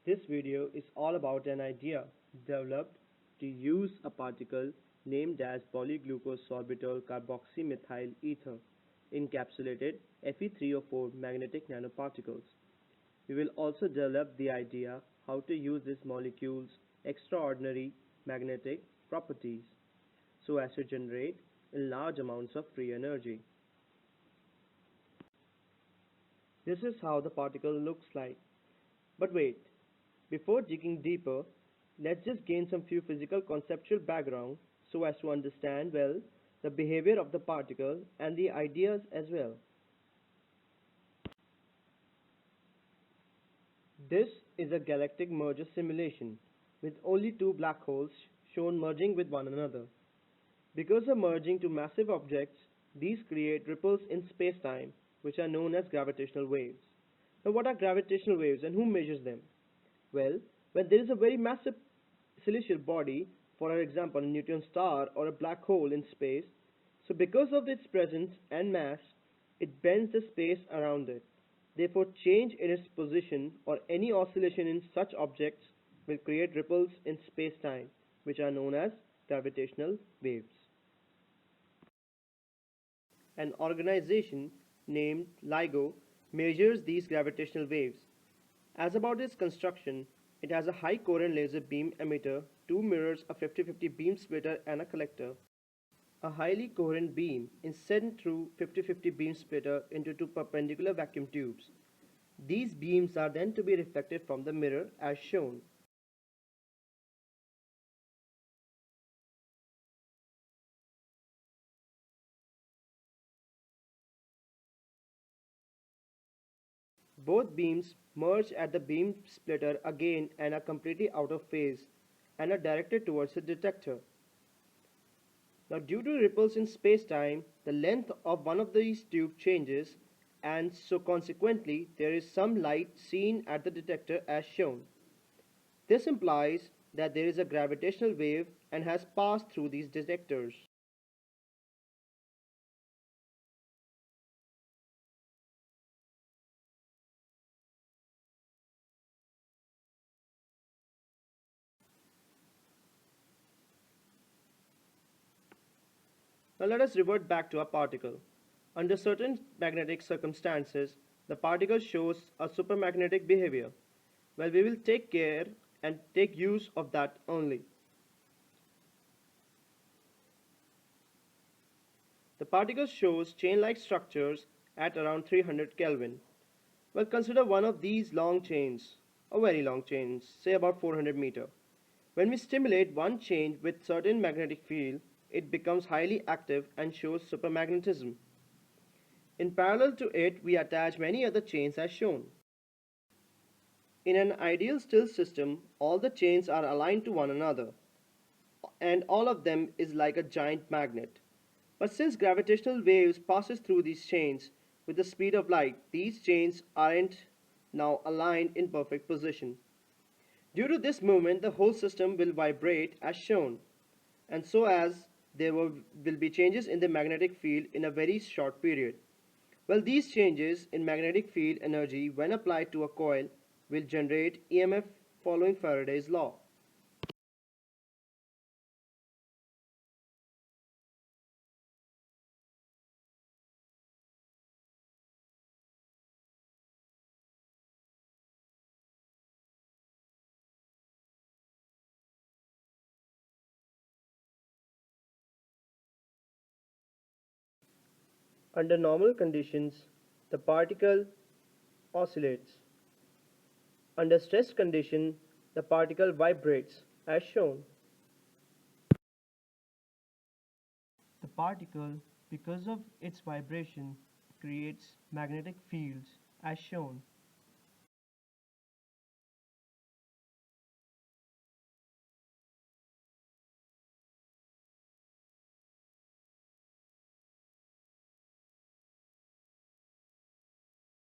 This video is all about an idea developed to use a particle named as PolyGlucose-Sorbitol-CarboxyMethylEther encapsulated Fe3O4 magnetic nanoparticles. We will also develop the idea how to use this molecule's extraordinary magnetic properties so as to generate in large amounts of free energy. This is how the particle looks like. But wait, before digging deeper, let's just gain some few physical conceptual background so as to understand well the behavior of the particle and the ideas as well. This is a galactic merger simulation with only two black holes shown merging with one another. Because of merging two massive objects, these create ripples in space-time which are known as gravitational waves. Now what are gravitational waves and who measures them? Well, when there is a very massive celestial body, for example a neutron star or a black hole in space, so because of its presence and mass, it bends the space around it. Therefore, change in its position or any oscillation in such objects will create ripples in space-time, which are known as gravitational waves. An organization named LIGO measures these gravitational waves. As about its construction, it has a high coherent laser beam emitter, two mirrors, a 50-50 beam splitter, and a collector. A highly coherent beam is sent through 50-50 beam splitter into two perpendicular vacuum tubes. These beams are then to be reflected from the mirror as shown. Both beams merge at the beam splitter again and are completely out of phase and are directed towards the detector. Now due to ripples in space-time, the length of one of these tubes changes and so consequently there is some light seen at the detector as shown. This implies that there is a gravitational wave and has passed through these detectors. Now let us revert back to our particle. Under certain magnetic circumstances, the particle shows a supermagnetic behavior. Well, we will take care and take use of that only. The particle shows chain-like structures at around 300 Kelvin. Well, consider one of these long chains, or very long chains, say about 400 meter. When we stimulate one chain with certain magnetic field, it becomes highly active and shows supermagnetism. In parallel to it, we attach many other chains as shown. In an ideal still system, all the chains are aligned to one another, and all of them is like a giant magnet. But since gravitational waves passes through these chains with the speed of light, these chains aren't now aligned in perfect position. Due to this movement, the whole system will vibrate as shown, and so as there will be changes in the magnetic field in a very short period. Well, these changes in magnetic field energy when applied to a coil will generate EMF following Faraday's law. Under normal conditions, the particle oscillates. Under stress condition, the particle vibrates as shown. The particle, because of its vibration, creates magnetic fields as shown.